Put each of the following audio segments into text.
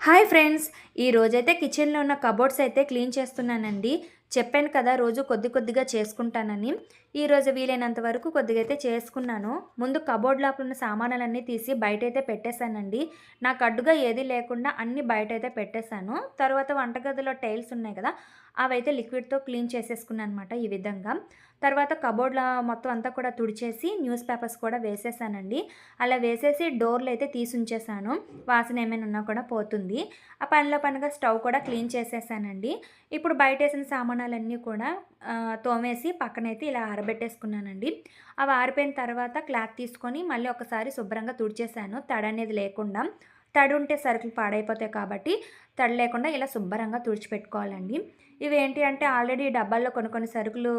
Hi friends! ఈ రోజైతే కిచెన్‌లో ఉన్న కబోర్డ్స్ అయితే క్లీన్ చేస్తున్నానండి. చెప్పాను కదా! రోజు కొద్ది కొద్దిగా చేసుకుంటానని. ఈరోజు వీలైనంత వరకు కొద్దిగా అయితే చేసుకున్నాను. ముందు కబోర్డ్ లోపల ఉన్న సామానులన్నీ తీసి బయటైతే పెట్టేశానండి. నాకు అడ్డుగా ఏది లేకుండా అన్నీ బయటైతే పెట్టేశాను. తర్వాత వంటగదిలో టైల్స్ ఉన్నాయి కదా! అవైతే లిక్విడ్‌తో క్లీన్ చేసేసుకున్నాననమాట ఈ విధంగా. తర్వాత కబోర్డ్‌ల మొత్తం అంతా కూడా తుడిచేసి న్యూస్ పేపర్స్ కూడా వేసేసానండి. అలా వేసేసి డోర్‌లైతే తీసుంచేసాను. వాసన ఏమైనా ఉన్నా కూడా పోతుంది. ఆ పనిలో పనిగా స్టవ్ కూడా క్లీన్ చేసేసానండి. ఇప్పుడు బయటేసిన సామానాలన్నీ కూడా తోమేసి పక్కనైతే ఇలా ఆరబెట్టేసుకున్నానండి. అవి ఆరిపోయిన తర్వాత క్లాత్ తీసుకొని మళ్ళీ ఒకసారి శుభ్రంగా తుడిచేసాను తడనేది లేకుండా. తడుంటే సరుకులు పాడైపోతాయి కాబట్టి తడి లేకుండా ఇలా శుభ్రంగా తుడిచిపెట్టుకోవాలండి. ఇవేంటి అంటే ఆల్రెడీ డబ్బాల్లో కొన్ని కొన్ని సరుకులు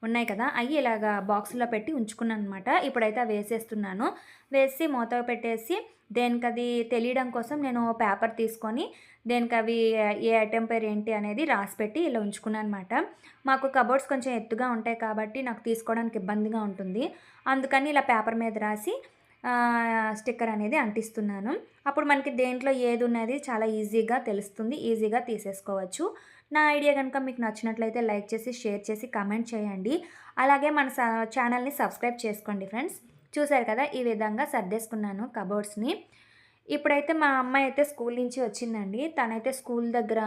ఉన్నాయి కదా! అయి ఇలాగా బాక్స్‌లో పెట్టి ఉంచుకున్నాననమాట. ఇప్పుడైతే అవి వేసేస్తున్నాను. వేసి మూత పెట్టేసి దేనికది తెలియడం కోసం నేను పేపర్ తీసుకొని దేనికవి ఏ ఐటెమ్ పేరు ఏంటి అనేది రాసిపెట్టి ఇలా ఉంచుకున్నాననమాట. మాకు కబోర్డ్స్ కొంచెం ఎత్తుగా ఉంటాయి కాబట్టి నాకు తీసుకోవడానికి ఇబ్బందిగా ఉంటుంది. అందుకని ఇలా పేపర్ మీద రాసి స్టిక్కర్ అనేది అంటిస్తున్నాను. అప్పుడు మనకి దేంట్లో ఏదున్నది చాలా ఈజీగా తెలుస్తుంది. ఈజీగా తీసేసుకోవచ్చు. నా ఐడియా గనుక మీకు నచ్చినట్లయితే లైక్ చేసి, షేర్ చేసి, కామెంట్ చేయండి. అలాగే మన ఛానల్‌ని సబ్స్క్రైబ్ చేసుకోండి ఫ్రెండ్స్. చూసారు కదా! ఈ విధంగా సర్దేసుకున్నాను కబోర్డ్స్‌ని. ఇప్పుడైతే మా అమ్మాయి అయితే స్కూల్ నుంచి వచ్చిందండి. తనైతే స్కూల్ దగ్గర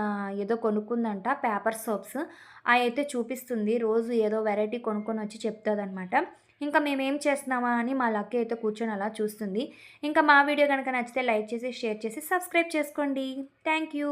ఏదో కొనుక్కుందంట పేపర్ సోప్స్. అయైతే చూపిస్తుంది. రోజు ఏదో వెరైటీ కొనుక్కొనొచ్చి చెప్తదనమాట. ఇంకా మేమేం చేస్తున్నామా అని మా లక్కీ అయితే కూర్చొని అలా చూస్తుంది. ఇంకా మా వీడియో గనక నచ్చితే లైక్ చేసి, షేర్ చేసి, సబ్స్క్రైబ్ చేసుకోండి. Thank you.